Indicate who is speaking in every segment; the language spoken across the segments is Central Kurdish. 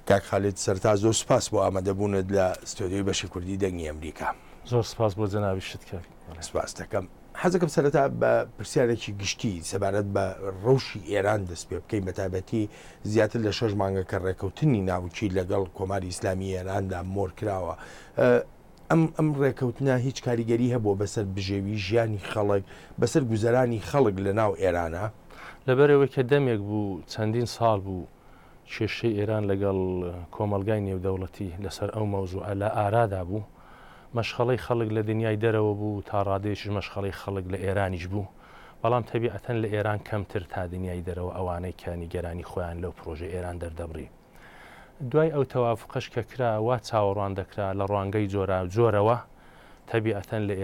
Speaker 1: کاک خالید سەرتا زۆر سپاس بۆ ئامادەبوونت لە ستۆدیۆی بەشی کوردی دەنگی ئەمریکا.
Speaker 2: زۆر سپاس بۆ جەنابیشت کرد.
Speaker 1: سپاس دەکەم. حەزەکەم سەرەتا بە پرسیارێکی گشتی سەبارەت بە ڕەوشی ئێران دەست پێ بکەین بە تایبەتی زیاتر لە 6 مانگە کە ڕێکەوتنی ناوچی لەگەڵ کۆماری ئیسلامی ئێراندا مۆر کراوە. ئەم ڕێکەوتنە هیچ کاریگەری هەبوو بەسەر بژێوی ژیانی خەڵک بەسەر گوزەرانی خەڵک لە ناو ئێرانە؟
Speaker 2: لەبەرەوەی کە دەمێک بوو چەندین ساڵ بوو کێشەی ئێران لەگەڵ کۆمەلگای نێودەوڵەتی لەسەر ئەو مەوزوع لە ئارادا بوو، مەشخەڵەی خەڵک لە دنیای دەرەوە بوو تا ڕادێش مەشخەڵەی خەڵک لە ئێرانیش بوو، بەڵام تەبیعەتەن لە ئێران کەمتر تا دنیای دەرەوە ئەوانەی کە نیگەرانی خۆیان لەو پرۆژە ئێران دەردەبڕی. دوای ئەو تەوافقەش کە کرا وا چاوەڕوان دەکرا لە ڕوانگەی جۆرەوە تەبیعەتەن لە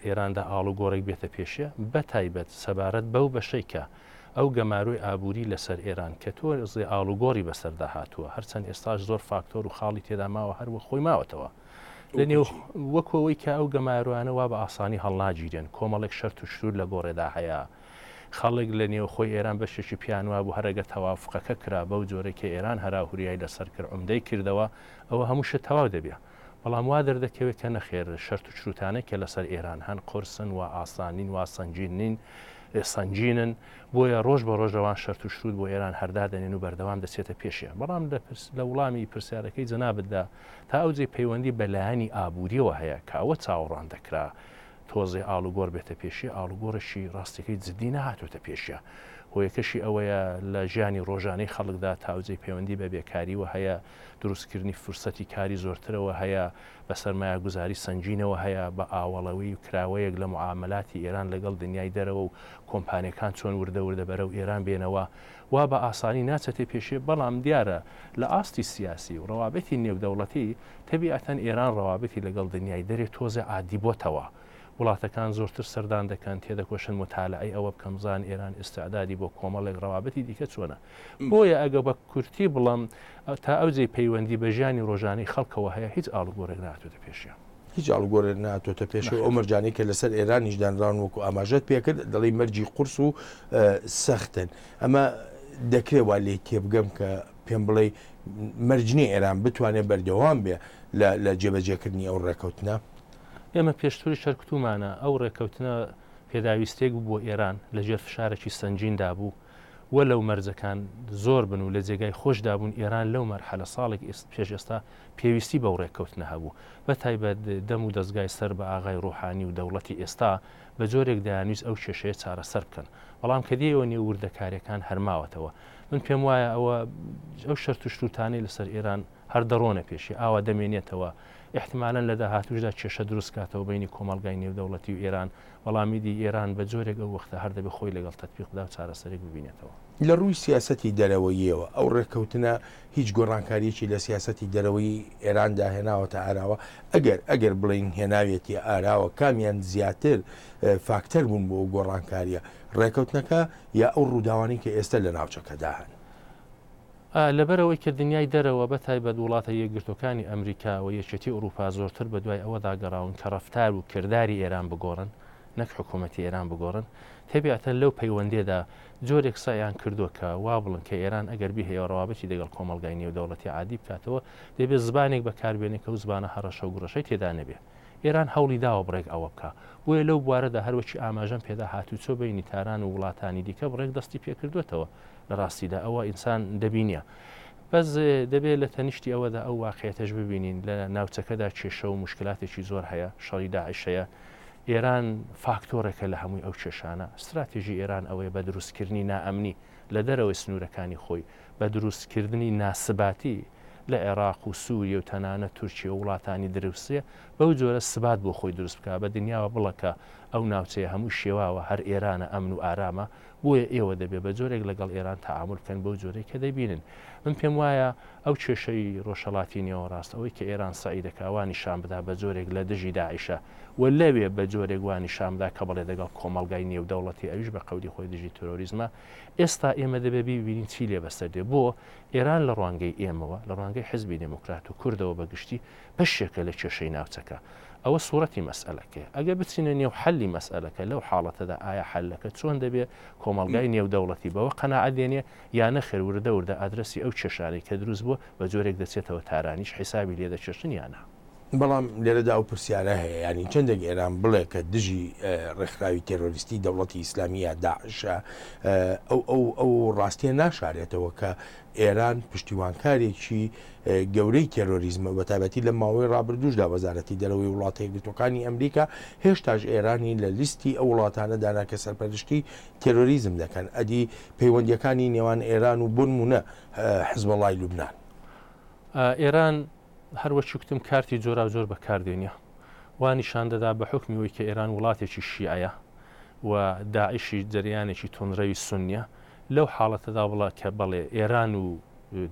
Speaker 2: ئێراندا ئاڵوگۆڕێک بێتە پێشێ بە تایبەت سەبارەت بەو بەشەی کە ئەو گەماروی ئابووری لەسەر ئێران کە تۆزێ ئاڵوگۆڕی بەسەردا هاتووە هەرچەند ئێستاش زۆر فاکتۆر و خاڵی تێدا ماوە هەروە خۆی ماوەتەوە لە نێو وەکەوەی کە ئەو گەماروانە وا بە ئاسانی هەڵناگیرێن کۆمەڵێک شەرت و شتور لە گۆڕێدا هەیە خەڵک لە نێو خۆی ئێران بەشێکی پیانوا بوو هەرەگە تەوافقەکە کرا بەو جۆرەی کە ئێران هەراهوریای لەسەر کرد عومدەی کردەوە ئەوە هەموو شت تەواو دەبێ بەڵام وا دەردەکەوێت کە نەخێر شەرت و شروتانەی کە لەسەر ئێران هەن قورسن و ئاسانین وا سنجینین سنجینن بۆیە ڕۆژ بە ڕۆژەوان شەرت و شروت بۆ ئێران هەردادەنێن و بەردەوام دەچێتە پێشیە بەڵام لە وڵامی پرسیارەکەی جەنابەتدا تا ئەوجێ پەیوەندی بەلایانی ئابووریەوە هەیە کە ئەوە چاوەڕوان دەکرا تۆزێ ئاڵوگۆڕ بێتە پێشی ئاڵوگۆڕشی ڕاستەکەی جددی نەهاتوتە پێشیە هۆیەکەشی ئەوەیە لە ژیانی ڕۆژانەی خەڵکدا تاوجەی پەیوەندی بە بێکاریەوە هەیە دروستکردنی فرسەتی کاری زۆرترەوە هەیە بە سەرمایە گوزاری سنجینەوە هەیە بە ئاوەڵەوەی و کراوەیەک لە معاملاتی ئێران لەگەڵ دنیای دەرەوە و کۆمپانیەکان چۆن وردە بەرەو ئێران بێنەوە وا بە ئاسانی ناچەتێ پێشێ بەڵام دیارە لە ئاستی سیاسی و ڕەوابەتی نێودەوڵەتی تەبیعەتەن ئێران ڕەوابەتی لەگەڵ دنیای دەرێت تۆزە عادی بۆتەوە وڵاتەکان زۆرتر سەردان دەکەن تێدەکۆشن متالعی ئەوە بکەمزان ئێران ئستعدادی بۆ کۆمەڵێک ڕەوابەتی دیکە چۆنە بۆیە ئەگە بە کورتی بڵم تا ئەوجێ پەیوەندی بە ژیانی ڕۆژانەی خەڵکەوە هەیە هیچ ئاڵوگۆڕێک ناتوێتە پێشیە
Speaker 1: هیچ ئاڵوگۆڕێک ناتوێتە پێشەوە ئەو مەرجانەی کە لەسەر ئێرانیش دانراون وەکو ئاماژەت پێکرد دەڵی مەرجی قورس و سەختن ئەمە دەکرێت وا لێ تێبگەم کە پێم بڵێ مەرجنی ئێران بتوانێت بەردەوام بێ لە جێبەجێکردنی ئەو ڕێکەوتنە
Speaker 2: ئێمە پێشتوری شەرکتومانە ئەو ڕێکەوتنە پێداویستێک بوو بۆ ئێران لە ژێر فشارێکی سنجیندا بوو وە لەو مەرجەکان زۆر بن و لە جێگای خۆشدا بوون ئێران لەو مەرحەلە ساڵێک پێش ئێستا پێویستی بەو ڕێکەوتنە هەبوو بە تایبەت دەم و دەستگای سەر بە ئاغای ڕوحانی و دەوڵەتی ئێستا بە جۆرێک دایانویست ئەو کێشەیە چارەسەر بکەن بەڵام کە دێەوە نێو وردەکاریەکان هەرماوەتەوە من پێم وایە ئەو شەرت و شروتانەی لەسەر ئێران هەر دەڕۆنە پێشی ئاوا دەمێنێتەوە احتمالاً لە داهاتووشدا کێشە دروستکاتەوە بینی کۆمەلگای نێودەوڵەتی و ئێران وەڵامیدی ئێران بە جۆرێک ئەو وەختە هەر دەبێ خۆی لەگەڵ تەطبیقدا و چارەسەرێک ببینێتەوە
Speaker 1: لە ڕووی سیاسەتی دەرەوەییەوە ئەو ڕێکەوتنە هیچ گۆڕانکاریەکی لە سیاسەتی دەرەوەی ئێراندا هێناوەتە ئاراوە ئەگەر بڵین هێناوێتی ئاراوە کامیان زیاتر فاکتەر بوون بۆ گۆڕانکاریە ڕێکەوتنەکە یا ئەو ڕووداوانی کە ئێستا لە ناوچەکەدا هەن
Speaker 2: لەبەرەوەی کە دنیای دەرەوە بە تایبەت وڵاتە یەکگرتوەکانی ئەمریکا و یەکێتی ئەوروپا زۆرتر بە دوای ئەوەدا گەڕاون کە ڕەفتار و کردداری ئێران بگۆڕن نەک حکوومەتی ئێران بگۆڕن تێبیاتەن لەو پەیوەندێدا جۆرێک سایان کردووە کە وا بڵن کە ئێران ئەگەر بهەیە ڕەوابەتی لەگەڵ کۆمەلگای نێودەوڵەتی عادی بکاتەوە دەبێت زبانێک بەکاربێنێ کە و زبانە هەڕەشە و گڕەشەی تێدا نەبێ ئێران هەوڵی داوە بڕێک ئەوە بکە بۆیە لەو بوارەدا هەروەکی ئاماژەم پێدا هاتوچۆ بینی تاران و وڵاتانی دیکە بڕێک دەستی پێکردوێتەوە لە ڕاستیدا ئەوە ئینسان دەبینە بەس دەبێت لە تەنیشتی ئەوەدا ئەو واقعەتەش ببینین لە ناوچەکەدا کێشە و مشکلاتێکی زۆر هەیە شەڕی داعیشەیە ئێران فاکتۆرێکە لە هەمووی ئەو کێشانە استراتێژی ئێران ئەوەیە بە دروستکردنی نائەمنی لە دەرەوەی سنوورەکانی خۆی بە دروستکردنی ناسباتی لە عێراق و سووریە و تەنانە تورکیە و وڵاتانی دروستە بەو جۆرە سبات بۆ خۆی دروست بکە بە دنیاوە بڵەکە ئەو ناوچەیە هەموو شێواوە هەر ئێرانە ئەمن و ئارامە بۆیە ئێوە دەبێت بە جۆرێک لەگەڵ ئێران تەعامل بکەن بەو جۆرەی کە دەبینن من پێم وایە ئەو کێشەی ڕۆژهەڵاتی نێوە ڕاست ئەوەی کە ئێران سەعیدەکە وانی شان بدا بە جۆرێک لە دژی داعیشە و لەوێ بە جۆرێک وانی شامدا کە بڵێ دەگەڵ کۆمەلگای نێودەوڵەتی ئەویش بە قەولی خۆی دژی تۆرۆریزمە ئێستا ئێمە دەبێ ببینین چی لێ بەسەر دێ بۆ ئێران لە ڕوانگەی ئێمەوە لە ڕوانگەی حزبی دموکرات و کوردەوە بەگشتی بەشێکە لە کێشەی ناوچەکە ئەوە سوورەتی مەسئلەکە ئەگە بچینە نێو حەلی مەسئلەکە لەو حاڵەتەدا ئایا حەلەکە چۆن دەبێت کۆمەڵگای نێودەوڵەتی بەوە قەناعەت دێنێ یانە خێوردە وردە ئادرسی ئەو کێشارەی کە دروست بووە بە جۆرێک دەچێتەوە تارانیش حیسابی لێ دەچێشن یانە.
Speaker 1: بەڵام لێرەدا ئەو پرسیارە هەیە ینی چندێک ئێران بڵێ کە دژی ڕێکخراوی تێرۆریستی دەوڵەتی ئیسلامیە داعشە ئەو ڕاستیە ناشارێتەوە کە ئێران پشتیوانکارێکی گەورەی تێرۆریزمە بە تایبەتی لە ماوەی ڕابردوشدا وەزارەتی دەرەوەی وڵاتە یەکگرتوەکانی ئەمریکا هێشتاش ئێرانی لە لیستی ئەو وڵاتانەدانا کە سەرپەرشتی تێرۆریزم دەکەن ئەدی پەیوەندیەکانی نێوان ئێران و بنمونە حزبەڵای لوبنان.
Speaker 2: ئێران هەروەکی وتم کارتی جۆرا جۆر بەکاردێنە وانی شان دەدا بە حکمیەوەی کە ئێران وڵاتێکی شیعە و داعشی جریانێکی تونڕەوی سونیە لەو حاڵەتەدا بڵە کە بەڵێ ئێران و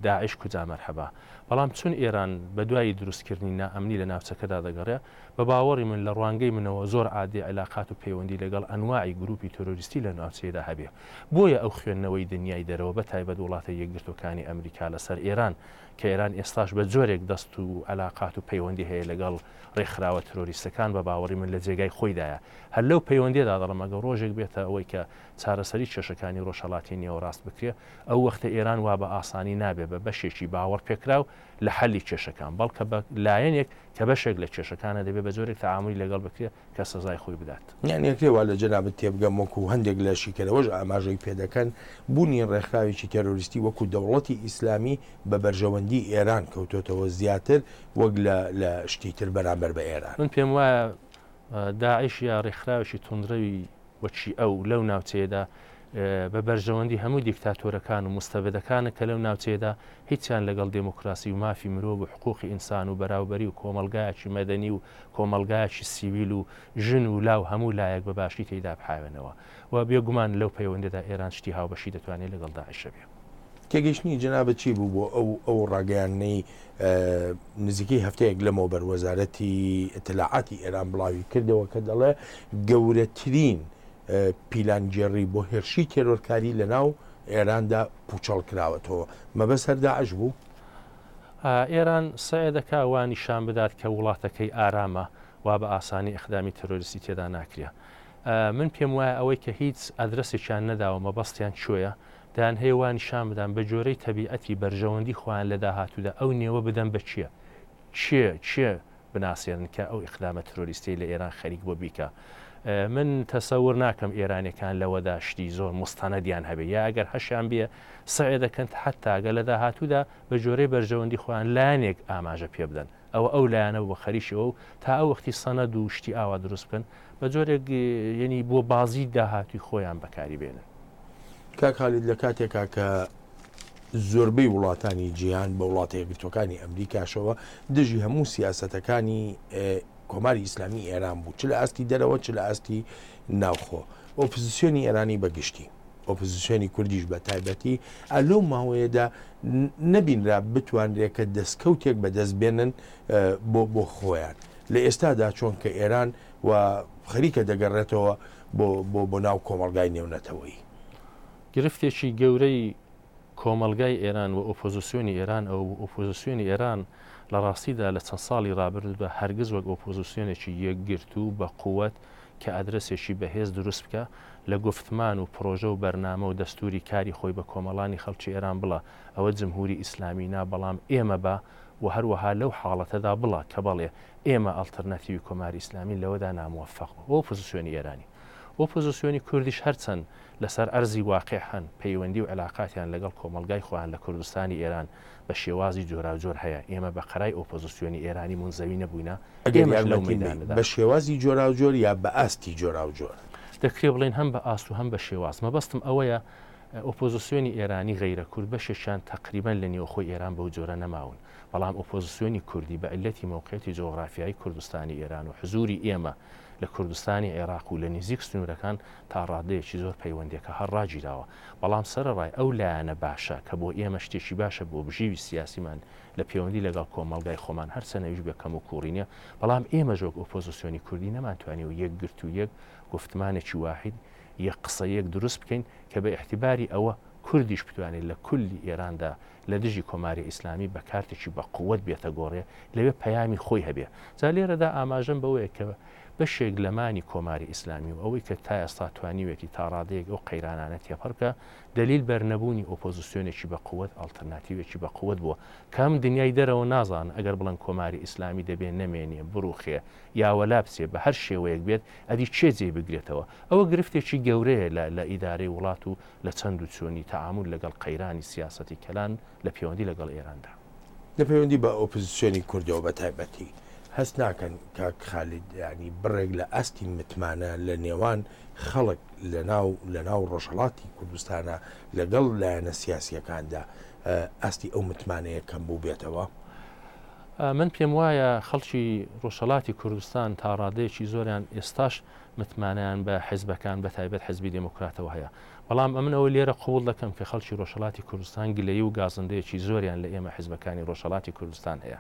Speaker 2: داعش کوجا مەرحەبا بەڵام چون ئێران بە دوایی دروستکردنی نائەمنی لە ناوچەکەدا دەگەڕێ بە باوەڕی من لە ڕوانگەی منەوە زۆر عادی علاقات و پەیوەندی لەگەڵ ئەنواعی گروپی تۆرۆریستی لە ناوچەیەدا هەبێ بۆیە ئەو خوێندنەوەی دنیای دەرەوە بە تایبەت وڵاتە یەکگرتوەکانی ئەمریکا لەسەر ئێران کە ئێران ئێستاش بە جۆرێک دەست و علاقات و پەیوەندی هەیە لەگەڵ ڕێکخراوە تۆرۆریستەکان بە باوەڕی من لە جێگای خۆیدایە هەر لەو پەیوەندیدا دەڵم ئەگە ڕۆژێک بێتە ئەوەی کە چارەسەری کێشەکانی ڕۆژهەڵاتی نێوەڕاست بکرێ ئەو وەختە ئێران وا بە ئاسانی نابێ بە بەشێکی باوەڕ پێکراو لە حەلی کێشەکان بەڵکە بە لایەنێک کە بەشێک لە کێشەکانە دەبێت بە جۆرێک تەعاملی لەگەڵ بکرێت کە سزای خۆی بدات.
Speaker 1: یانیەکرێوا لە جەنابەت تێبگەم وەکو هەندێک لە شیکەرەوەش ئاماژەی پێدەکەن بوونی ڕێکخراوێکی تێرۆریستی وەکو دەوڵەتی ئیسلامی بە بەرژەوەندی ئێران کەوتۆتەوە زیاتر وەک لە شتیتر بەرامبەر بە ئێران.
Speaker 2: من پێم وایە داعش یا ڕێکخراوێکی تونندڕەوی وەچی ئەو لەو ناوچەیەدا بە بەرژەوەندی هەموو دیکتاتۆرەکان و مستەبدەکانە کە لەو ناوچەیەدا هیچیان لەگەڵ دموکراسی و مافی مرۆڤ و حقوقی ئینسان و بەراوبەری و کۆمەلگایەکی مەدەنی و کۆمەلگایەکی سیویل و ژن و لاو هەموو لایەک بە باشی تێیدا بحاوێنەوە و بێگومان لەو پەیوەندەدا ئێران شتی هاوبەشی دەتوانێت لەگەڵ داعشە بێ.
Speaker 1: تێگەیشتنی جەنابەت چی بوو بۆ ئەو ڕاگەیانەی نزیکەی هەفتەیەک لەمەوە بەروەزارەتی ئیتلاعاتی ئێران بڵاوی کردەوە کە دەڵێ گەورەترین پیلانجێڕی بۆ هێرشی تێرۆرکاری لە ناو ئێراندا پوچەڵ کراوەتەوە مەبەست هەر داعش بوو.
Speaker 2: ئێران سعی دەکا وانی شان بدات کە وڵاتەکەی ئارامە وا بە ئاسانی ئەخدامی تەرۆریستی تێدا ناکرێ. من پێم وایە ئەوەی کە هیچ ئەدرسێکیان نەداوە مەبەستیان چۆیە دان هەیە وانی شان بدان بە جۆرەی تەبیعەتی بەرژەوەندی خۆیان لە داهاتوودا ئەو نێوە بدەن بە چییە بناسیێن کە ئەو ئیقدامە تەرۆریستی لە ئێران خەریک بۆ بیکە. من تەسەور ناکەم ئێرانەکان لەوەدا شتی زۆر مستەنەدیان هەبێ یا ئەگەر هەشیان بێ سعی دەکەن حتاگە لە داهاتوودا بە جۆرەی بەرژەوەندی خۆیان لایەنێک ئاماژە پێ بدەن ئەو لایەنە بە خەریشەوە و تا ئەو وەختی سەنەد و شتی ئاوا دروست بکەن بە جۆرێک یعنی بۆ بازی داهاتوی خۆیان بەکاری بێنن.
Speaker 1: کاک خالید لە کاتێکا کە زۆربەی وڵاتانی جیهان بە وڵاتە یەکگرتوەکانی ئەمریکاشەوە دژی هەموو سیاسەتەکانی کۆماری ئیسلامی ئێران بوو چ لە ئاستی دەرەوە چ لە ئاستی ناوخۆ ئۆپۆزیسیۆنی ئێرانی بەگشتی ئۆپۆزیسیۆنی کوردیش بە تایبەتی ئەلەو ماوەیەدا نەبینرا بتوانرێکە دەستکەوتێک بەدەست بێنن بۆ خۆیان لە ئێستادا چۆن کە ئێران و خەریکە دەگەڕێتەوە بۆ ناو کۆمەڵگای نێونەتەوەی.
Speaker 2: گرفتێکی گەورەی کۆمەلگای ئێران و ئۆپۆزیسیۆنی ئێران ئەو ئۆپۆزیسیۆنی ئێران لە ڕاستیدا لە چەند ساڵی ڕابرد بە هەرگز وەک ئۆپۆزیسیۆنێکی یەکگرت و بە قووەت کە ئەدرسێکی بەهێز دروست بکە لە گفتمان و پرۆژە و بەرنامە و دەستوری کاری خۆی بە کۆمەڵانی خەڵکی ئێران بڵە ئەوە جمهوری ئیسلامی نا بەڵام ئێمە بە و هەروەها لەو حاڵەتەدا بڵە کە بەڵێ ئێمە ئەڵتەرناتیوی کۆماری ئیسلامی لەوەدا ناموەفەق بۆ ئۆپۆزیسیۆنی ئێرانی. ئۆپۆزیسیۆنی کوردیش هەرچەند لەسەر ئەرزی واقع هەن پەیوەندی و علاقاتیان لەگەڵ کۆمەلگای خۆیان لە کوردستانی ئێران بە شێوازی جۆراوجۆر هەیە ئێمە بە قەرای ئۆپۆزیسیۆنی ئێرانی منزەوی نەبووینە
Speaker 1: بە شێوازی جۆراوجۆر یا بە ئاستی جۆراوجۆر
Speaker 2: دەکرێ بڵێن هەم بە ئاست و هەم بە شێواز مەبەستم ئەوەیە ئۆپۆزیسیۆنی ئێرانی غەیرە کورد بەشێکیان تقریبان لە نێوخۆی ئێران بەو جۆرە نەماون بەڵام ئۆپۆزیسیۆنی کوردی بە عیلەتی موقعیەتی جۆغرافیایی کوردستانی ئێران و حزوری ئێمە لە کوردستانی عێراق و لە نزیک سنوورەکان تا ڕادەیەکی زۆر پەیوەندێکە هەر ڕاگیراوە بەڵام سەرڕای ئەو لایەنە باشە کە بۆ ئێمە شتێکی باشە بۆ بژیوی سیاسیمان لە پەیوەندی لەگەڵ کۆمەڵگای خۆمان هەر چەنەویش بە کەم و کوڕینە بەڵام ئێمە ژۆک ئۆپۆزیسیۆنی کوردی نەمانتوانی و یەکگرت و یەک گفتمانێکی واحید یەک قسە یەک دروست بکەین کە بە ئیحتیباری ئەوە کوردیش بتوانێت لە کولی ئێراندا لە دژی کۆماری ئیسلامی بە کارتێکی بە قووەت بێتە گۆڕێ لەوێ پەیامی خۆی هەبێ. جا لێرەدا ئاماژەم بەوەیە کە بەشێک لەمانی کۆماری ئیسلامی و ئەوەی کە تا ئێستا توانیوێتی تا ڕادەیەک ئەو قەیرانانە تێپەڕکە دلیل بەرنەبوونی ئۆپۆزیسیۆنێکی بە قووەت ئالتەرناتیوێکی بە قووەت بووە کەم دنیای دەرەوە نازان ئەگەر بڵند کۆماری ئیسلامی دەبێت نەمێنێ بڕوخێ یاوەلا بچێ بە هەر شێوەیەک بێت ئەدی چێجێ بگرێتەوە. ئەوە گرفتێکی گەورەیە لە ئیدارەی وڵات و لە چەند و چۆنی تەعامل لەگەڵ قەیرانی سیاسەتی کەلان لە پەیوەندی لەگەڵ ئێراندا.
Speaker 1: لە پەیوەندی بە ئۆپۆزیسیۆنی کوردەوە بە تایبەتی هەست ناکەن کاک خالید ینی بڕێک لە ئەستی متمانە لە نێوان خەڵک لە ناو ڕۆژهەڵاتی کوردستانە لەگەڵ لایەنە سیاسیەکاندا ئەستی ئەو متمانەیە کەم بوو بێتەوە.
Speaker 2: من پێم وایە خەڵکی ڕۆژهەڵاتی کوردستان تا ڕادەیەکی زۆریان ئێستاش متمانیان بە حیزبەکان بە تایبەت حیزبی دموکراتەوە هەیە. بەڵام ئەمن ئەوە لێرە قوڵ دەکەم کە خەڵکی ڕۆژهەڵاتی کوردستان گلەیی و گازندەیەکی زۆریان لە ئێمە حیزبەکانی ڕۆژهەڵاتی کوردستان هەیە.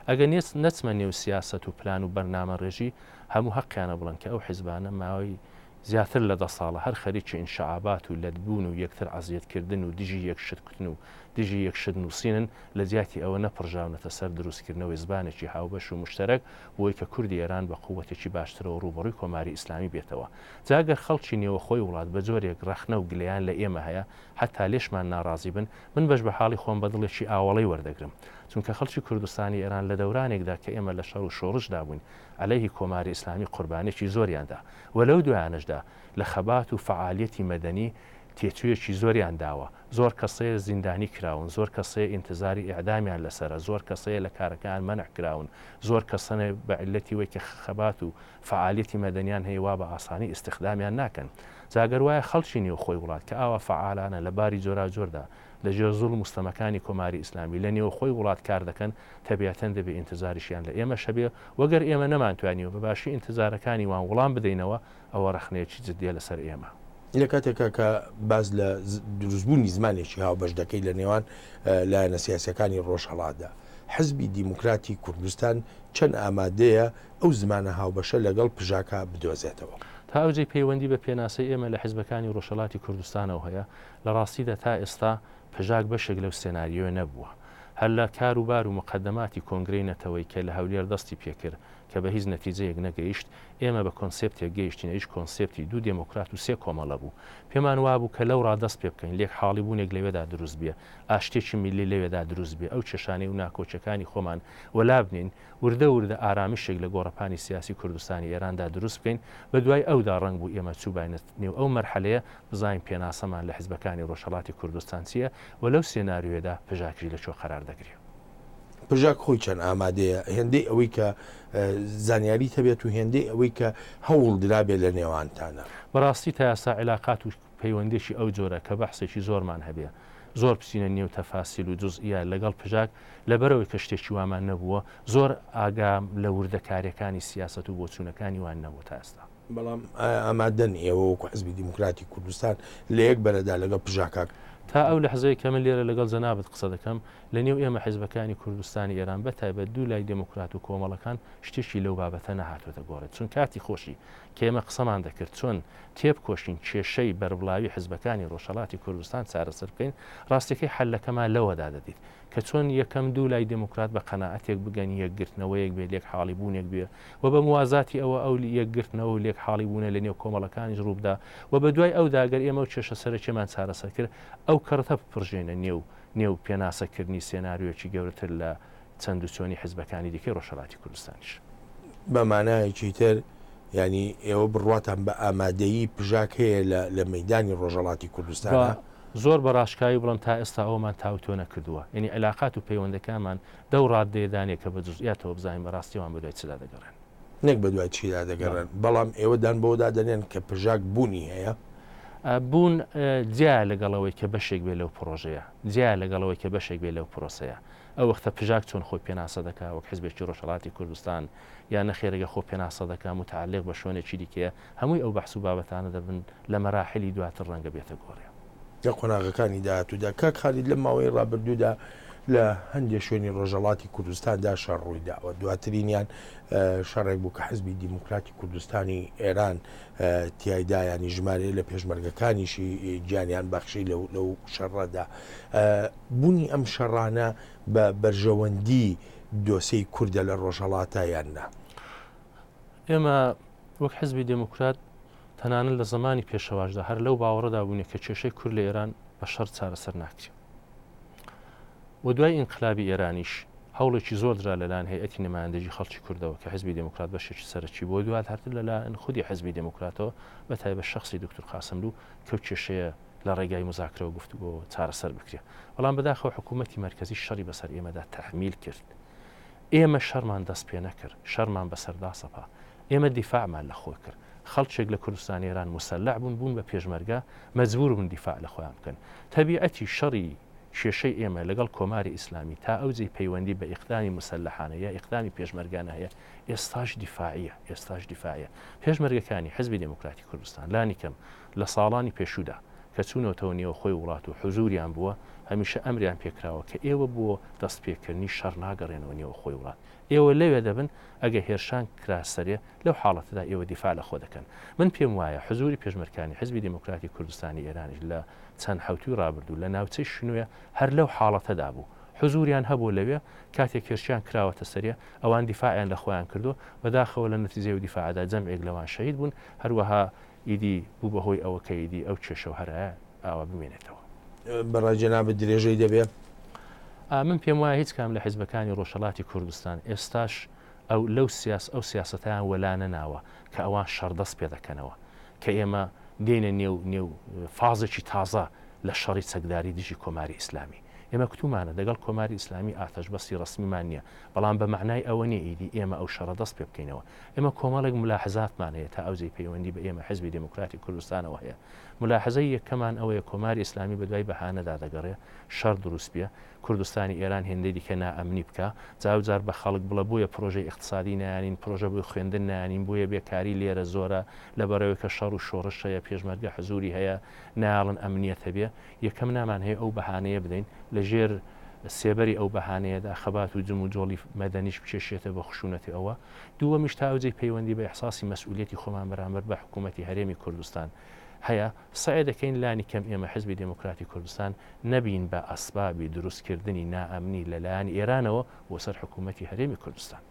Speaker 2: ئەگە نەچمە نێو سیاست و پلان و بەرنامە ڕێژی هەموو حەقیانە بڵن کە ئەو حیزبانە ماوەی زیاتر لە 10 ساڵە هەر خەریکی ئینشعابات و لەدبوون و یەکتر عەزیەتکردن و دژی یەکشتکردن و دژی یەکشت نووسینن لە جیاتی ئەوە نەپڕژاونەتە سەر دروستکردنەوەی زبانێکی هاوبەش و مشتەرەک بۆی کە کوردی ئێران بە قووەتێکی باشترەوە ڕوبەڕووی کۆماری ئیسلامی بێتەوە. جاگەر خەڵکی نێوەخۆی وڵات بە جۆرێک ڕەخنە و گلەیان لە ئێمە هەیە حتا لێشمان ناڕازی بن من بەش بە حاڵی خۆم بەدڵێکی ئاوەڵەی وەردەگرم. چونکە خەڵکی کوردستانی ئێران لە دەورانێکدا کە ئێمە لە شەڕ و شۆڕشدا بووین عەلەیهی کۆماری ئیسلامی قوربانێکی زۆریاندا و لەو دوایانەشدا لە خەبات و فەعالیەتی مەدەنی تێچوویەکی زۆریان داوە. زۆر کەسەیە زیندانی کراون، زۆر کەسەیە ئینتزاری ئیعدامیان لەسرە، زۆر کەسەیە لە کارەکان مەنع کراون، زۆر کەسەنە بە عیلەتی وەی کە خەبات و فەعالیەتی مەدەنیان هەیە وا بە ئاسانی ئیستیخدامیان ناکەن. جاگەر وایە خەڵکی نێوخۆی وڵات کە ئاوا فەعالانە لە باری جۆرا جۆردا لە ژێر زوڵم مستەمەکانی کۆماری ئیسلامی لە نێوخۆی وڵات کار دەکەن تەبیەتەن دەبێت ئینتزاریشیان لە ئێمە شەبێ وەگەر ئێمە نەمانتوانیوە بە باشی ئینتزارەکانی وان وەڵام بدەینەوە ئەوە ڕەخنەیەکی جددیە لەسەر ئێمە.
Speaker 1: لە کاتێکە کە باز لە دروستبوونی زمانێکی هاوبەش دەکەی لە نێوان لایەنە سیاسەکانی ڕۆژهەڵاتدا حزبی دیموکراتی کوردستان چەند ئامادەیە ئەو زمانە هاوبەشە لەگەڵ پژاکە بدۆزێتەوە.
Speaker 2: تا ئەوجێ پەیوەندی بە پێناسەی ئێمە لە حیزبەکانی ڕۆژهەڵاتی کوردستانەوە هەیە لە ڕاستیدا تا ئێستا پژاک بەشێک لەو سێناریۆ نەبووە. هەر لە کاروبار و مقدماتی کۆنگرەی نەتەوەی کە لە هەولێر دەستی پێکرد کە بە هیچ نەتیجەیەک نەگەیشت ئێمە بە کۆنسپتێک گەیشتین هیچ کۆنسپتی 2 دموکرات و 3 کۆمەڵە بوو. پێمان وابوو کە لەو ڕادەست پێ بکەین لێک حاڵی بوونێک لەوێدا دروست بێ ئاشتێکی میلی لەوێدا دروست بێ ئەو چێشانەی و ناکۆچەکانی خۆمان وەلا بنین وردە ئارامیشێک لە گۆڕەپانی سیاسی کوردستانی ئێراندا دروست بکەین بە دوای ئەودا ڕنگ بوو ئێمە چوبینێت نێو ئەو مەرحەلەیە بزانین پێناسەمان لە حیزبەکانی ڕۆژهەڵاتی کوردستان چییە و لەو سێناریۆدا پژاکی لە چۆ قەرار دەگرێت.
Speaker 1: پژاک خۆی چەند ئامادەیە هێندەی ئەوەی کە زانیاری هەبێت و هێندەی ئەوەی کە هەوڵ درابێت لە نێوانتانە.
Speaker 2: بەڕاستی تا ئێستا عیلاقات و پەیوەندێکی ئەو جۆرە کە بەحسێکی زۆرمان هەبێ زۆر بچینە نێو تەفاسیل و جزئیە لەگەڵ پژاک لەبەرەوەی کە شتێکی وامان نەبووە زۆر ئاگام لە وردەکاریەکانی سیاست و بۆچوونەکانی وان نەبوو تا ئێستا.
Speaker 1: بەڵام ئامادەن ئێوە وەکو حزبی دیموکراتی کوردستان لە یەک بەرەدا لەگەڵ پژاکە
Speaker 2: تا ئەو لەحزەیە کە من لێرە لەگەڵ جەنابەت قسە دەکەم لە نێو ئێمە حیزبەکانی کوردستانی ئێران بە تایبەت دوو لای دموکرات و کۆمەڵەکان شتێکی لەو بابەتە نەهاتوێتە گۆڕێت چون کاتی خۆشی کە ئێمە قسەمان دەکرد چۆن تێبکۆشین کێشەی بەربڵاوی حیزبەکانی ڕۆژهەڵاتی کوردستان چارەسەر بکەین ڕاستیەکەی حەلەکەمان لەوەدا دەدیت کە چۆن یەکەم دوو لای دموکرات بە قەناعەتێک بگەن یەکگرتنەوەیەک بێت لێک حاڵی بوونێک بێ و بە موازاتی ئەوە ئەو یەکگرتنەوە و لێک حاڵی بوونە لە نێو کۆمەڵەکانی ڕووبدا و بە دوای ئەودا ئەگەر ئێمە و کێشە سەرەکیمان چارەسەر کرد ئەو کەڕەتە بپڕژێنە نێو پێناسەکردنی سێناریۆکی گەورەتر لە چەند و چۆنی حیزبەکانی دیکەی ڕۆژهەڵاتی کوردستانیش.
Speaker 1: بەمانایەکی تر ینی ئێوە بڕواتان بە ئامادەیی پژاک هەیە لە مەیدانی ڕۆژهەڵاتی کوردستانە
Speaker 2: زۆر بەڕاشکایی بڵم تا ئێستا ئەومان تاوتۆ نەکردووە ینی علاقات و پەیوەندەکانمان دەو ڕاددەیەدانێک کە بە جزئیاتەوە بزانین بەڕاستیەوان بە دوای چدا دەگەڕێن
Speaker 1: نەک بە دوای چیدا دەگەڕێن بەڵام ئێوەدان بۆدا دەنێن کە پژاک بوونی هەیە
Speaker 2: بوون جیا لەگەڵەوەی کە بەشێک بێ لەو پرۆژەیە جیا لەگەڵەوەی کە بەشێک بێ لەو پرۆسەیە ئەو وەختە پژاک چۆن خۆی پێناسە دەکا وەک حیزبێکی ڕۆژهەڵاتی کوردستان یان نەخێرەگە خۆ پێناسە دەکا متعلق بە شوێنێکی دیکەیە هەمووی ئەو بەحث و بابەتانە دەبن لە مەراحلی دواتر ڕەنگە بێتە گۆڕێ
Speaker 1: لە قۆناغەکانی داهاتوودا کاک خالید لە ماوەی ڕابردوودا لە هەندێک شوێنی ڕۆژەڵاتی کوردستاندا شەڕ ڕوویداوە. دواترینیان شەڕێک بوو کە حزبی دیموکراتی کوردستانی ئێران تایدا ینی ژمارە لە پێشمەرگەکانیشی گیانیان بەخشی لەو شەڕەدا. بوونی ئەم شەڕانە بە بەرژەوەندی دۆسەی کووردە لە ڕۆژهەڵاتە یاننا.
Speaker 2: ئێمە وەک حزبی دموکرات تەنانەت لە زمانی پێشەواشدا هەر لەو باوەڕەدا بوونێ کە کێشەی کورد لە ئێران بە شەڕ چارەسەر ناکرێت. و دوای ئینقلابی ئێرانیش هەوڵێکی زۆر درا لەلایەن هەیئەتی نمایندەجی خەڵکی کوردەوە کە حزبی دموکرات بەشێکی سەرەکی بۆ دوات هەر لەلایەن خودی حزبی دموکراتەوە بە تایبەت شەخصی دکتۆر قاسملوو کە کێشەیە لە ڕێگای مزاکرە و گفتوگۆ چارەسەر بکرێت. بەڵام بەداخەوە حکوومەتی مرکزی شەڕی بەسەر ئێمەدا تەحمیل کرد. ئێمە شەرمان دەست پێ نەکرد، شەرمان بەسەردا سەپا. ئێمە دیفاعمان لە خۆی کرد. خەڵکێک لە کوردستانی ئێران مسلح بوون بە پێشمەرگە مەجبور بوون دیفاع لە خۆیان بکەن. تەبیعەتی شەڕی کێشەی ئێمە لەگەڵ کۆماری ئیسلامی تا ئەوجی پەیوەندی بە ئیقدامی مسلحانە یا ئیقدامی پێشمەرگانە هەیە ئێستاش دیفاعیە. پێشمەرگەکانی حزبی دموکراتی کوردستان لانی کەم لە ساڵانی پێشودا کە چوونەوە نێوە خۆی وڵات و حزوریان بووە هەمیشە ئەمریان پێکراوە کە ئێوە بووە دەستپێکردنی شەڕ ناگەڕێنەوە نێوە خۆی وڵات. ئێوە لەوێ دەبن ئەگە هێرشان کراسەرێ لەو حاڵەتدا ئێوە دیفاع لە خۆ دەکەن. من پێم وایە حزوری پێشمەرگەکانی حزبی دموکراتی کوردستانی ئێرانیش لە چەند حوتوی ڕابردوو لە ناوچەی شنوویە هەر لەو حاڵەتەدا بوو. حزوریان هەبوو لەوێ کاتێک کێشیان کراوەتە سەریە ئەوان دیفاعیان لە خۆیان کردو بەداخەوە لە نەتیجەی و دیفاعدا جەمعێک لەوان شەهید بوون. هەروەها ئیدی بوو بەهۆی ئەوە کە ئیدی ئەو کێشە و هەرایە ئاوا بمێنێتەوە.
Speaker 1: بەڕای جەنابەت درێژەی دەبێت.
Speaker 2: من پێم وایە هیچ کام لە حیزبەکانی ڕۆژهەڵاتی کوردستان ئێستاش ئەو سیاسەتیان وەلانە ناوە کە ئەوان شەڕدەست پێ دەکەنەوە کە ئێمە دێنە نێو فازێکی تازە لە شەڕی چەکداری دژی کۆماری ئیسلامی. ئێمە کتومانە دەگەڵ کۆماری ئیسلامی ئاتەش بەستی ڕسمیمان نییە، بەڵام بە معنای ئەوە نیە ئیدی ئێمە ئەو شەڕە دەست پێ بکەینەوە. ئێمە کۆمەڵێک ملاحەزاتمان هەیە تا ئەوجی پەیوەندی بە ئێمە حزبی دموکراتی کوردستانەوە هەیە. ملاحەزەی یەکەمان ئەوەیە کۆماری ئیسلامی بە دوای بەهانەدا دەگەڕێ شەڕ دروست بێ، کوردستانی ئێران هێندەی دیکە نائەمنی بکە، جار بە خەڵک بڵە بۆیە پرۆژەی اقتصادی نایانین، پرۆژە بۆی خوێندن نایانین، بۆیە بێکاری لێرە زۆرە لەبەرەوەی کە شەڕ و شۆڕش هەیە، پێشمەرگە حزوری هەیە، نایاڵن ئەمنیەتە بێ. یەکەم نامان هەیە ئەو بەهانەیە بدەین لەژێر سێبەری ئەو بەهانەیەدا خەبات و جم و جۆڵی مەدەنیش بچێشێتە بە خشونەتی ئەوە. دووەمیش تا ئەوجەی پەیوەندی بە ئیحساسی مەسئولیەتی خۆمان بەرامبەر بە حکوومەتی هەرێمی کوردستان هەیە. سعی دەکەین لانی کەم ئێمە حزبی دموکراتی کوردستان نەبین بە ئەسبابی دروستکردنی نائەمنی لەلایەن ئێرانەوە بۆ سەر حکوومەتی هەرێمی کوردستان.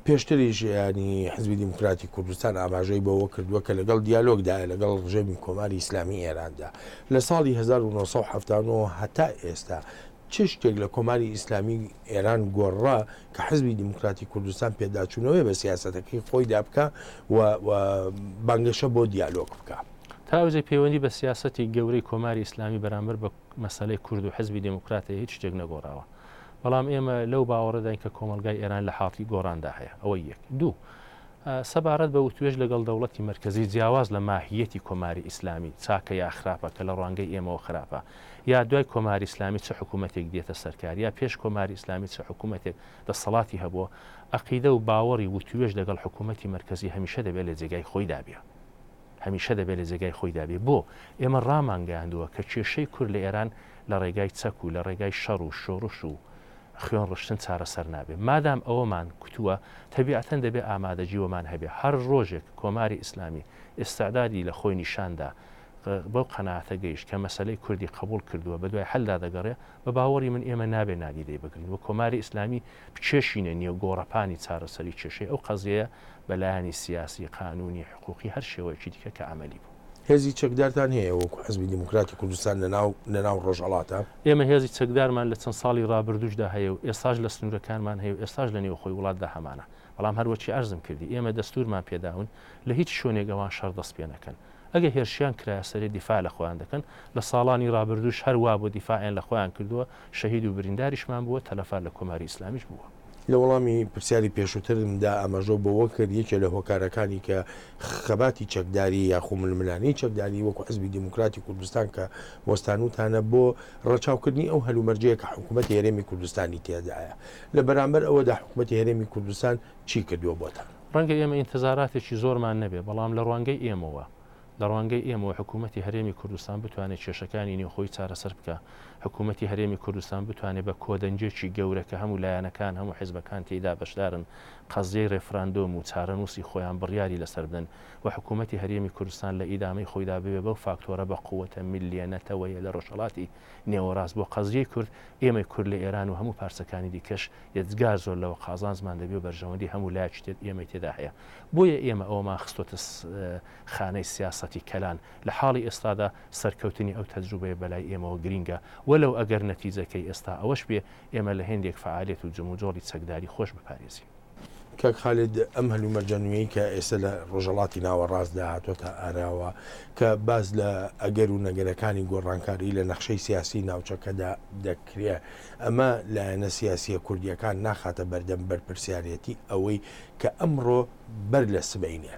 Speaker 1: پێشتریش ینی حزبی دیموکراتی کوردستان ئاماژەی بەوە کردووە کە لەگەڵ دیالۆگدایە لەگەڵ ڕژێمی کۆماری ئیسلامی ئێراندا لە ساڵی 1970 هەتا ئێستا چ شتێک لە کۆماری ئیسلامی ئێران گۆڕا کە حزبی دیموکراتی کوردستان پێداچوونەوەی بە سیاسەتەکەی خۆیدا بکە و بانگەشە بۆ دیالۆگ بکە.
Speaker 2: تا ئەوجێ پەیوەندی بە سیاسەتی گەورەی کۆماری ئیسلامی بەرامبەر بە مەسەلەی کورد و حزبی دموکراتی هیچ شتێک نەگۆڕاوە. بەڵام ئێمە لەو باوەڕداین کە کۆمەلگای ئێران لە حاڵی گۆڕاندا هەیە. ئەوە یەک. دوو سەبارەت بە وتوێژ لەگەڵ دەوڵەتی مرکزی جیاواز لە ماهیەتی کۆماری ئیسلامی چاکە یا خراپە کە لە ڕوانگەی ئێمەوە خراپە، یا دوای کۆماری ئیسلامی چه حکوومەتێک دێتە سەرکار، یا پێش کۆماری ئیسلامی چه حکوومەتێک دەسەڵاتی هەبووە، عەقیدە و باوەڕی وتوێژ لەگەڵ حکوومەتی مرکزی هەمیشە دەبێت لە جێگای خۆی دابێ. هەمیشە دەبێت لە جێگای خۆی دابێ. بۆ ئێمە ڕامانگەیاندووە کە کێشەی کورد لە ئێران لە ڕێگای چەک و لە ڕێگای شەڕ و شۆڕش و خوێن ڕشتن چارەسەر نابێ. مادام ئەوەمان کوتووە تەبیعەتەن دەبێت ئامادەجیوەمان هەبێ. هەر ڕۆژێک کۆماری ئیسلامی ئێستاعدادی لە خۆی نیشاندا بەو قەناعەتە گەیشت کە مەسەلەی کوردی قبول کردووە بە دوای هەلدا دەگەڕێ، بە باوەڕی من ئێمە نابێ نادیدەی بگرین و کۆماری ئیسلامی بچێشینە نێو گۆڕەپانی چارەسەری کێشەی ئەو قەزیەیە بەلایانی سیاسی، قانونی، حقوقی هەر شێوەیەکی دیکە کە عەمەلی بوو.
Speaker 1: هێزی چەکدارتان هەیە وەکو حزبی دیموکراتی کوردستان لەناو ڕۆژهەڵاتە؟
Speaker 2: ئێمە هێزی چەکدارمان لە چەند ساڵی ڕابردووشدا هەیە و ئێستاش لە سنوورەکانمان هەیە و ئێستاش لە نێو خۆی وڵاتدا هەمانە. بەڵام هەروەچی ئەرزم کردی ئێمە دەستورمان پێداون لە هیچ شوێنێکەوان شەڕ دەست پێ نەکەن. ئەگە هێرشیان کرایە سەرێ دیفاع لە خۆیان دەکەن. لە ساڵانی ڕابردووش هەروە بۆ دیفاعیان لە خۆیان کردووە، شەهید و برینداریشمان بووە، تەلەفات لە کۆماری ئیسلامیش بووە.
Speaker 1: لە وەڵامی پرسیاری پێشووترمدا ئەمەژۆ بەوە کرد یەکێ لە هۆکارەکانی کە خەباتی چەکداری یاخۆ ململانی چەکداری وەکو حزبی دیموکراتی کوردستان کە وەستانوتانە بۆ ڕەچاوکردنی ئەو هەلومەرجەیە کە حکوومەتی هەرێمی کوردستانی تێدایە. لە بەرامبەر ئەوەدا حکوومەتی هەرێمی کوردستان چی کردووە بۆتان؟
Speaker 2: ڕەنگە ئێمە ئینتزاراتێکی زۆرمان نەبێ، بەڵام لە ڕوانگەی ئێمەوە حکوومەتی هەرێمی کوردستان بتوانێت کێشەکانی نێوخۆی چارەسەر بکە حکوومەتی هەرێمی کوردستان بتوانێت بە کۆدەنجێکی گەورە کە هەموو لایەنەکان هەموو حیزبەکان تێدا بەشدارن قەزیەی ڕێفراندۆم و چارەنووسی خۆیان بڕیاری لەسەر بدەن و حکوومەتی هەرێمی کوردستان لە ئیدامەی خۆیدا بێ بەو فاکتۆرە بە قووەتە میلیەنەتەوەیە لە ڕۆژهەڵاتی نێوەڕاست بۆ قەزیەی کورد ئێمە کورد لە ئێران و هەموو پارچەکانی دیکەش یەجگار زۆر لەوە قازانزمان دەبێ و بەرژەوەندی هەموو لایەکی تێت ئێمە تێدا هەیە بۆیە ئێمە ئەومان خستۆتە خانەی سیاسەتی کەلان لە حاڵی ئێستادا سەرکەوتنی ئەو تەجروبەیە بەلای ئێمەوە گرینگە وەلەو ئەگەر نەتیجەکەی ئێستا ئەوەش بێ ئێمە لە هێندێک فعالیت و جموجۆڵی چەکداری خۆش بپارێزی
Speaker 1: کاک خالد ئەم هەلومەرجانوویی کە ئێستا لە ڕۆژەڵاتی ناوەڕاستدا هاتوۆتە ئاراوە کە باز لە ئەگەر و نەگەرەکانی گۆڕانکاری لە نەخشەی سیاسی ناوچەکەدا دەکرێت ئەمە لایەنە سیاسیە کوردیەکان ناخاتە بەردەم بەرپرسیارەتی ئەوەی کە ئەمڕۆ بەر لە سبەینە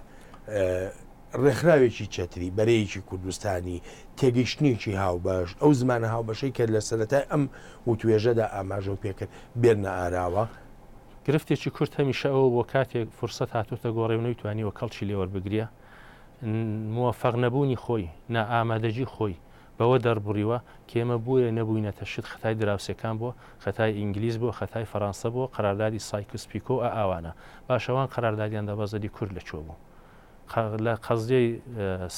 Speaker 1: ڕێکخراوێکی چەتری بەرەیەکی کوردستانی تێگەیشتنیی هاوبەش ئەو زمانە هاوبەشەی کرد لە سەرەتای ئەم و توێژەدا ئاماژە و پێکرد بێنە ئاراوە
Speaker 2: گرفتێکی کورت هەمیشە ئەوە بۆ کاتێک فرسەت هاتوۆتە گۆڕێونەوەی توانیوە کەڵکی لێوەربگریە موفق نەبوونی خۆی نائامادەجی خۆی بەوە دەربڕیوە کێمە بووە نەبووینەتە شت خەتای دراوسەکان بۆ خەتای ئینگلیز بۆ خەتای فەڕەنسە بۆ قەراردادی سایکس پیکۆ ئاوانە باشەوان قەراردادیان دەبەزەدی کورد لەکوێ بوو لە قەزیەی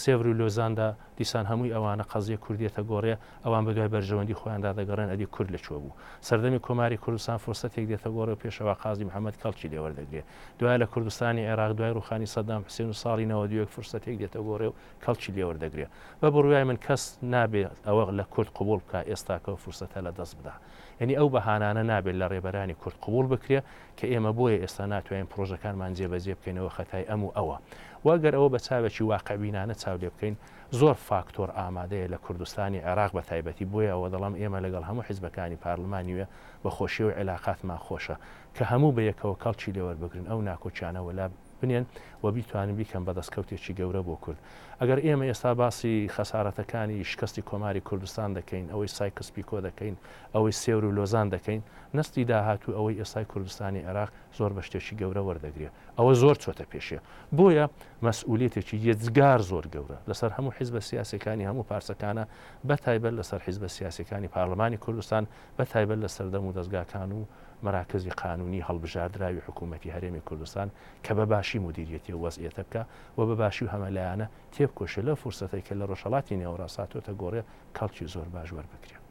Speaker 2: سێڤر و لۆزاندا دیسان هەمووی ئەوانە قەزیە کوردیەتە گۆڕێ ئەوان بە دوای بەرژەوەندی خۆیاندا دەگەڕێن ئەدی کورد لەکوێ بوو سەردەمی کۆماری کوردستان فرسەتێک دێتە گۆڕێ و پێشەوە قازی محەممەد کەڵکی لێوەردەگرێت دوای لە کوردستانی عێراق دوای ڕوخانی سەدام حوسێن و ساڵی 92 فرسەتێک دێتە گۆڕێ و کەڵکی لێوەردەگرێت بە بڕوای من کەس نابێت ئەوە لە کورد قبول بکە ئێستاکەەوە فرسەتە لە دەست بدا یعنی ئەو بەهانانە نابێت لە ڕێبەرانی کورد قبول بکرێت کە ئێمە بۆیە ئێستا ناتوانین پرۆژەکانمان جێبەجێ بکەینەوە خەتای ئەم و ئەوە واگەر ئەوە بە چاوێکی واقعبینانە چاو لێ بکەین زۆر فاکتۆر ئامادەیە لە کوردستانی عێراق بە تایبەتی بۆیە ئەوە دەڵام ئێمە لەگەڵ هەموو حیزبەکانی پارلمانیوێ بە خۆشی و علااقاتمان خۆشە کە هەموو بە یەکەوە کەڵکی لێوەربگرن ئەو ناکۆچانەوە لا بنێن و بیتوانین بیکەم بە دەستکەوتێکی گەورە بۆ کورد ئەگەر ئێمە ئێستا باسی خەسارەتەکانی شکستی کۆماری کوردستان دەکەین ئەوەی سایکس پیکۆ دەکەین ئەوەی سێور و لۆزان دەکەین نستی داهاتوو ئەوەی ئێستای کوردستانی عێراق زۆر بە شتێکی گەورە وەردەگرێت ئەوە زۆر چۆتە پێشێ بۆیە مەسئولیتێکی یەجگار زۆر گەورە لەسەر هەموو حیزبە سیاسەکانی هەموو پارچەکانە بە تایبەت لەسەر حیزبە سیاسەکانی پارلمانی کوردستان بە تایبەت لە سەردەم و دەستگاکان و مراکزی قانونی هەڵبژاردراوی حکوومەتی هەرێمی کوردستان کە بە باشی مدیریەتی و وەزعیەتە بکە و بە باشی و هەمەلایەنە تێبکۆشە لە فرسەتێک کە لە ڕۆژهەڵاتی نێوەڕاستاتۆتە گۆڕێ کەڵکی زۆر باش وەربگرێت.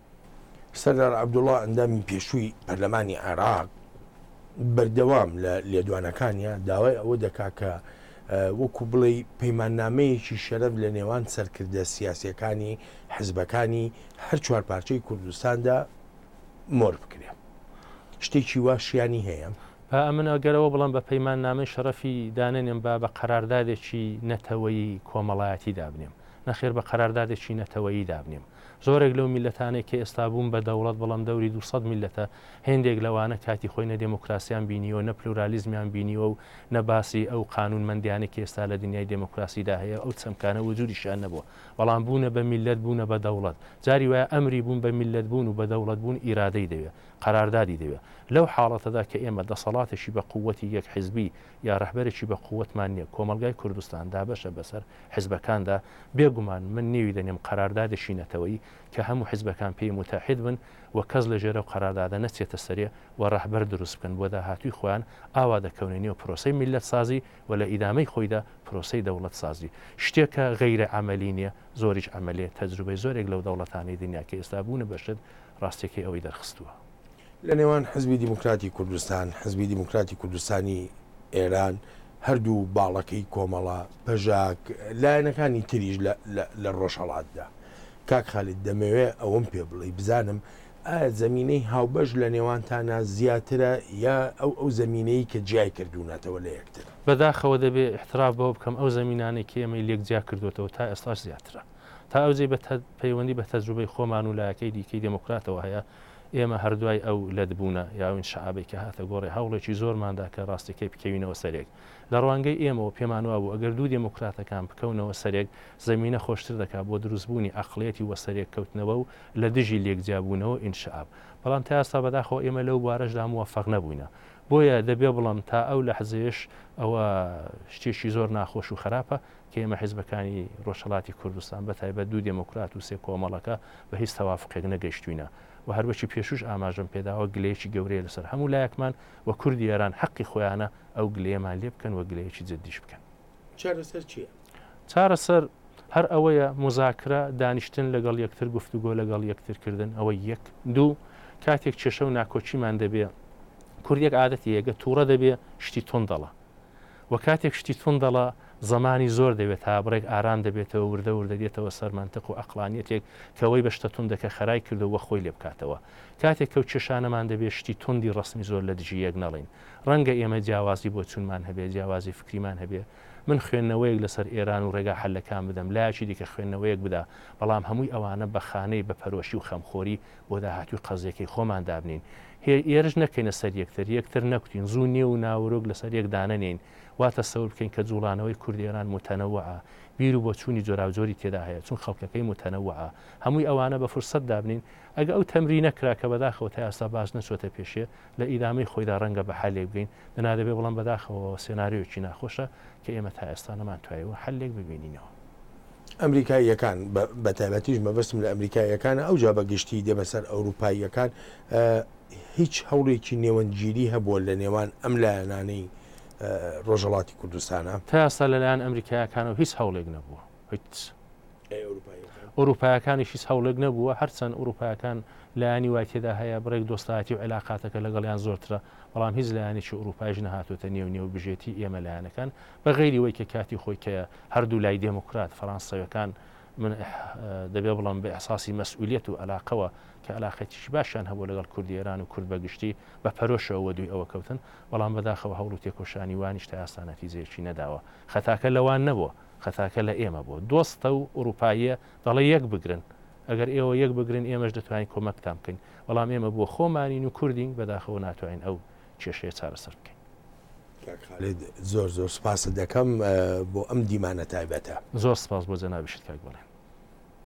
Speaker 1: سەردار عەبدوڵڵا ئەندامی پێشووی پەرلەمانی عێراق بەردەوام لە لێدوانەکانیە داوای ئەوە دەکا کە وەکو بڵێ پەیماننامەیەکی شەرەف لە نێوان سەرکردە سیاسیەکانی حزبەکانی هەر چوار پارچەی کوردستاندا مۆر بکرێت شتێکی واشیانی هەیە
Speaker 2: ئەمن ئەگەرەوە بڵم بە پەیماننامەی شەرەفی دانێنم بە قەراردادێکی نەتەوەیی کۆمەڵایەتی دابنێم نەخێر بە قەراردادێکی نەتەوەیی دابنێم زۆرێک لەو میلەتانێک کە ئێستا بوون بە دەوڵەت بەڵام دەوری 200 میلەتە هێندێک لەوانە کاتی خۆی نە دموکراسیان بینیوە نە پلورالیزمیان بینیوە و نەباسی ئەو قانونمەندیانێکی ئێستا لە دنیای دموکراسیدا هەیە ئەو چەمکانە وجودیشیان نەبووە بەڵام بوونە بە میلەت بوونە بە دەوڵەت جاری وایە ئەمری بوون بە میلەت بوون و بە دەوڵەت بوون ئیرادەی دەوێت قەراردادی دەوێت لەو حاڵەتەدا کە ئێمە دەسەڵاتێکی بە قووەتی یەک حیزبی یا ڕەهبەرێکی بە قووەتمان نییە کۆمەلگای کوردستان دابەشە بەسەر حیزبەکاندا بێگومان من نێوی دەنێم قەراردادێکی نەتەوەیی کە هەموو حیزبەکان پێی متحید بن و کەس لە ژێرە و قەراردادە نەچێتە سەرێ و ڕەهبەر دروست بکەن بۆ داهاتووی خۆیان ئاوا دەکەونێنەوە پرۆسەی میلەت سازی و لە ئیدامەی خۆیدا پرۆسەی دەوڵەت سازی شتێکە غەیرە عەمەلی نییە زۆریش عەمەلیە تەجروبەی زۆرێک لەو دەوڵەتانی دنیا کە ئێستا بوونە بەشت ڕاستێکی ئەوەی دەرخستووە
Speaker 1: لە نێوان حزبی دیموکراتی کوردستان حزبی دیموکراتی کوردستانی ئێران هەردوو باڵەکەی کۆمەڵە پەژاک لایەنەکانی تریش لە ڕۆژهەڵاتدا کاک خالید دەمەوێت ئەوەم پێ بڵێ بزانم ئایا زەمینەی هاوبەش لە نێوانتانە زیاترە یا ئەو زەمینەی کە جیای کردوونەتەوە لە یەکتر
Speaker 2: بەداخەوە دەبێت احتراف بەوە بکەم ئەو زەمینانێک ئێمە لێک جیا کردوێتەوە تا ئێستاش زیاترە تا ئەوجێ بە پەیوەندی بە تەجروبەی خۆمان و لایەکەی دیکەی دموکراتەوە هەیە ئێمە هەردوای ئەو لەدبوونە یاون شعبێک کە هاتە گۆڕی هەوڵێکی زۆرماندا کە ڕاستیەکەی بکەوینەوە سەرێک لە ڕوانگەی ئێمەوە پێمانوا بوو ئەگەر دوو دموکراتەکان بکەونەوە سەرێک زەمینە خۆشتر دەکات بۆ دروستبوونی عەقڵیەتی وەسەرێک کەوتنەوە و لە دژی لێکجیابوونەوە ئینشعاب بەڵام تا ئێستا بەداخەوە ئێمە لەو بوارەشدا موەفەق نەبووینە بۆیە دەبێ بڵم تا ئەو لە حەزێش ئەوە شتێکی زۆر ناخۆش و خراپە کە ئێمە حیزبەکانی ڕۆژهەڵاتی کوردستان بە تایبەت دوو دموکرات و سێ کۆمەڵەکە بە هیچ تەوافقێک نەگەیشتوینە و هەروەکی پێشوش ئاماژەم پێداوە گلەیەکی گەورەیە لەسەر هەموو لایەکمان و کوردی ئێران حەقی خۆیانە ئەو گلەیەمان لێ بکەن و گلەیەکی جددیش بکەن.
Speaker 1: چارەسەر چییە؟
Speaker 2: چارەسەر هەر ئەوەیە مذاکرە دانیشتن لەگەڵ یەکتر گفتوگۆ لەگەڵ یەکترکردن ئەوە یەک دوو کاتێک کێشە و ناکۆچیمان دەبێ کوردێک عادەتی ێگە تووڕە دەبێ شتی تۆن دەڵە و کاتێک شتی تۆن دەڵە زمانی زۆر دەوێت تا بڕێک ئاران دەبێتەوە وردە وردەدێتەوە سەرمانتەق و ئەقلانیەتێک کەەوەی بە شتە تون دەکە خەرای کردەوە خۆی لێ بکاتەوە کاتێک کەوت کێشانەمان دەبێت شتی توندی ڕسمی زۆر لە دژی یەک نەڵین ڕەنگە ئێمە جیاوازی بۆ چونمان هەبێ جیاوازی فکریمان هەبێ من خوێندنەوەیەک لەسەر ئێران و ڕێگا حەلەکان بدەم لایەکی دیکە خوێندنەوەیەک بدا بەڵام هەمووی ئەوانە بە خانەی بە پەرۆشی و خەمخۆری بۆ داهاتوی قەزێکی خۆمان دابنین ئێرش نەکەینە سەر یەکتر نەکوتین زوو نیێ و ناوەرۆک لەسەر یەک دانەنین واتە سەور بکەین کە جوڵانەوەی کوردێران متەنەوەعە بیر و بۆ چوونی جۆراوجۆری تێدا هەیە چون خەڵکەکەی متەنەوەعە هەمووی ئەوانە بە فرسەت دابنین ئەگە ئەو تەمری نەکرا کە بەداخەوە تا ئێستا باش نەچۆتە پێشێ لە ئیدامەی خۆیدا ڕەنگە بە حالێک بگەین دەنادەبێ بڵام بەداخەوە سێناریۆکی ناخۆشە کە ئێمە تا ئێستا نەمانتوایەوە حلێک ببینینەوە.
Speaker 1: ئەمریکاییەکان بە تایبەتیش مەبەستم لە ئەمریکاییەکانە ئەوجا بە گشتی دێمە سەر ئەوروپاییەکان هیچ هەوڵێکی نێوەنگیری هەبووە لە نێوان ئەم لایەنانەی ڕۆژهەڵاتی کوردستانە
Speaker 2: تا ئێستا لەلایەن ئەمریکایەکانەوە هیچ هەوڵێک نەبووە هیچ ئەوروپایەکانیش هیچ هەوڵێک نەبووە هەرچەند ئەوروپایەکان لایانی وای تێدا هەیە بڕێک دۆستایەتی و علاقاتەکە لەگەڵیان زۆرترە بەڵام هیچ لایەنێکی ئەوروپایش نەهاتوتە نێو بژێتی ئێمە لایەنەکان بە غەیری وەی کە کاتی خۆی کە هەردوو لای دموکرات فەڕەنساویەکان من دەبێ بڵام بە ئەحساسی مەسئولیەت و علاقەوە کە علاقێتیشی باشیان هەبوو لەگەڵ کوردی ئێران و کورد بەگشتی بە پەرۆشەوە دوی ئەوە کەوتن بەڵام بەداخەوە هەوڵ و تێکۆشانی وانیش تا ئێستا نەتیجەیەکی نەداوە خەتاکە لەوان نەبووە خەتاکە لە ئێمە بووە دۆستە و ئەوروپاییە دەڵێ یەک بگرن ئەگەر ئێوە یەک بگرن ئێمەش دەتوانین کۆمەکتان بکەین بەڵام ئێمە بۆ خۆمانین و کوردین بەداخەوە ناتوانین ئەو کێشەیە چارەسەر بکەین.
Speaker 1: زۆر سپاس دەکەم بۆ ئەم دیمانە تایبەتە
Speaker 2: زۆر سپاس بۆ جەنابیشت کاک بەڵێن.